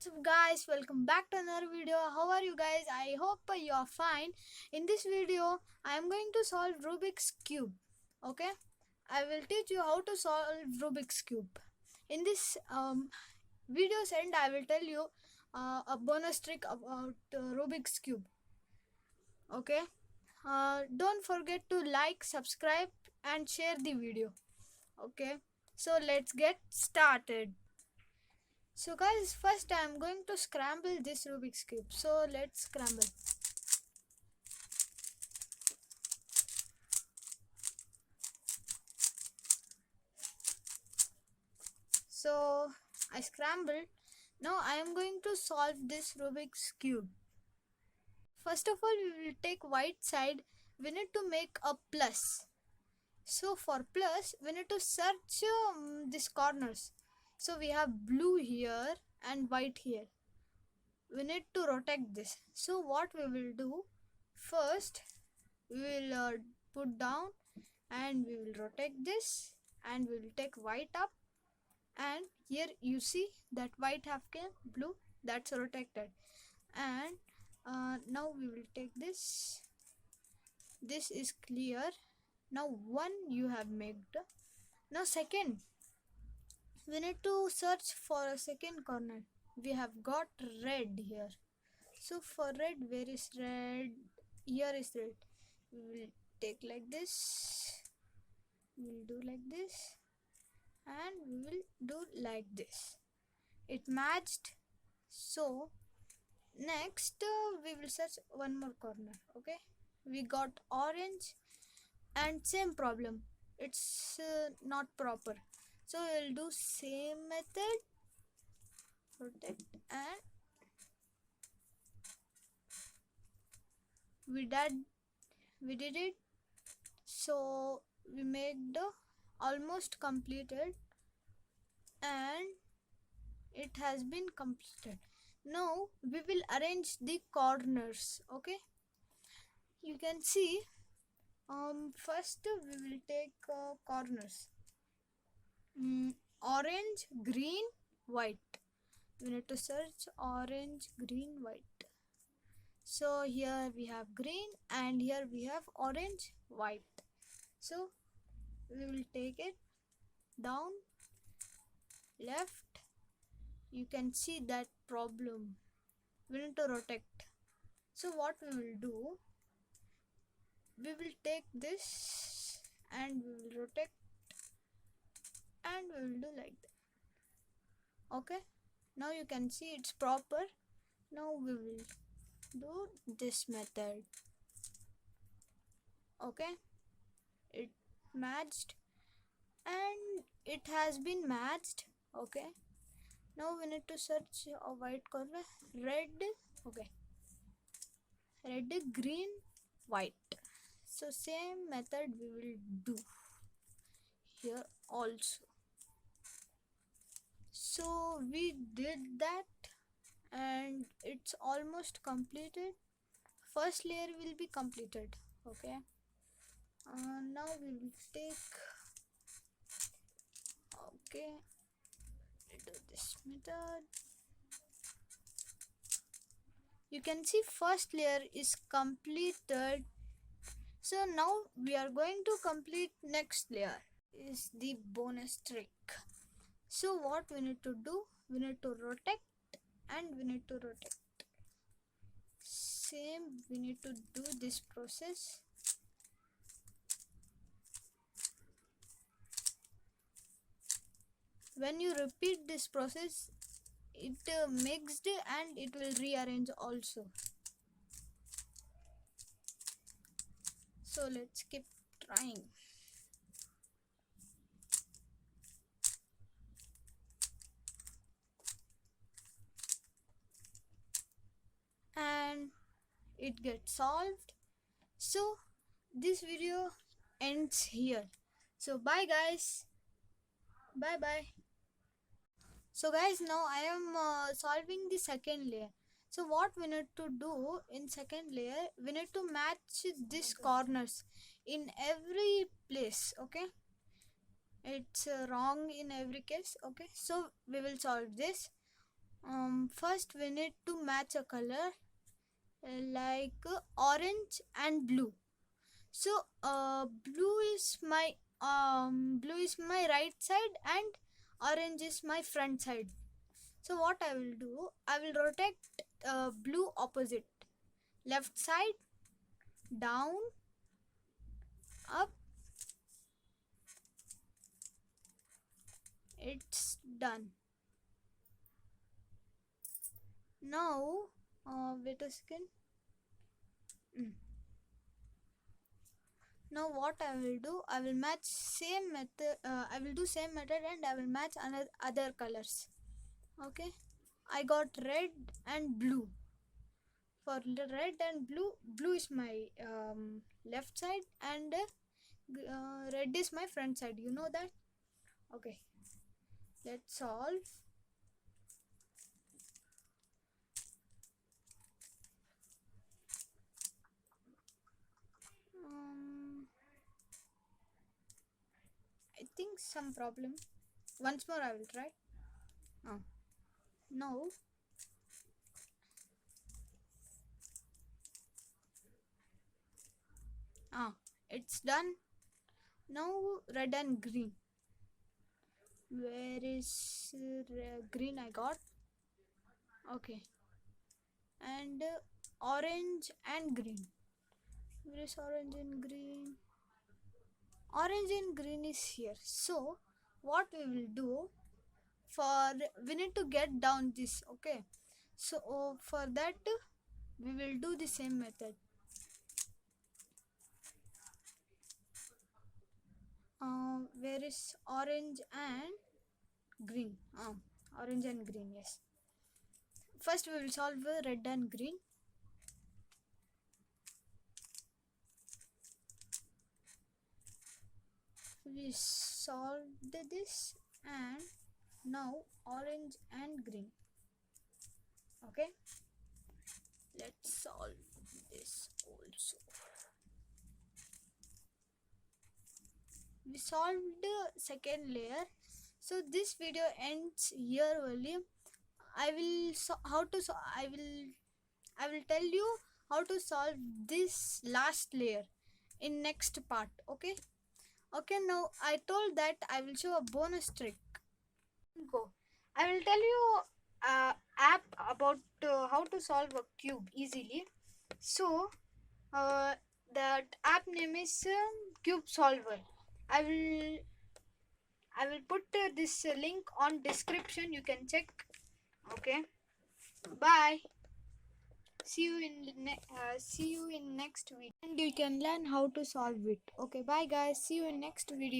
So guys, welcome back to another video. How are you guys? I hope you are fine. In this video I am going to solve Rubik's cube. Okay, I will teach you how to solve Rubik's cube. In this video's end I will tell you a bonus trick about Rubik's cube. Okay, don't forget to like, subscribe and share the video. Okay, so let's get started. So guys, first I am going to scramble this Rubik's cube. So let's scramble. So I scrambled. Now I am going to solve this Rubik's cube. First of all, we will take white side. We need to make a plus. So for plus, we need to search these corners. So we have blue here and white here. We need to rotate this. So what we will do, first we will put down and we will rotate this and we will take white up, and here you see that white have came blue, that's rotated. And now we will take this is clear. Now one you have made. Now second, we need to search for a second corner. We have got red here. So for red, where is red? Here is red. We will take like this. We will do like this. And we will do like this. It matched. So next we will search one more corner. Okay. We got orange and same problem. It's not proper. So we will do same method. Protect, and we did it. So we made the almost completed and it has been completed. Now we will arrange the corners. Okay, you can see first we will take corners, orange, green, white. We need to search orange, green, white. So here we have green and here we have orange, white. So we will take it down, left. You can see that problem. We need to rotate. So what we will do, we will take this and we will rotate and we will do like that. Okay, now you can see it's proper. Now we will do this method. Okay, it matched and it has been matched. Okay, now we need to search a white corner, red. Okay, red, green, white. So same method we will do here also. So we did that and it's almost completed. First layer will be completed. Okay, now we will take, okay, do this method. You can see first layer is completed. So now we are going to complete next layer. Is the bonus trick. So what we need to do, we need to rotate and we need to rotate. Same, we need to do this process. When you repeat this process, it mixed and it will rearrange also. So let's keep trying. And it gets solved. So this video ends here. So bye guys. Bye bye. So guys, now I am solving the second layer. So what we need to do in second layer, we need to match these corners in every place. Okay, it's wrong in every case. Okay, so we will solve this. First we need to match a color like orange and blue. So blue is my right side and orange is my front side. So what I will do, I will rotate blue opposite, left side, down, up. It's done. Now wait a second. Mm. Now what I will do, I will match same method. I will do same method and I will match another other colors. Okay, I got red and blue. For the red and blue, blue is my left side and red is my front side. You know that? Okay, let's solve. I think some problem. Once more I will try. No. It's done. Now red and green. Where is green I got? Okay. And orange and green. Where is orange and green? Orange and green is here. So what we will do, for we need to get down this. Okay, so for that we will do the same method. Where is orange and green? Orange and green, yes. First we will solve red and green. We solved this and now orange and green. Okay, let's solve this also. We solved the second layer. So this video ends here only. I will I will tell you how to solve this last layer in next part. Okay. Okay, now I told that I will show a bonus trick. Go. I will tell you app about how to solve a cube easily. So that app name is Cube Solver. I will put this link on description. You can check. Okay. Bye. See you in next video, and you can learn how to solve it. Okay. Bye guys. See you in next video.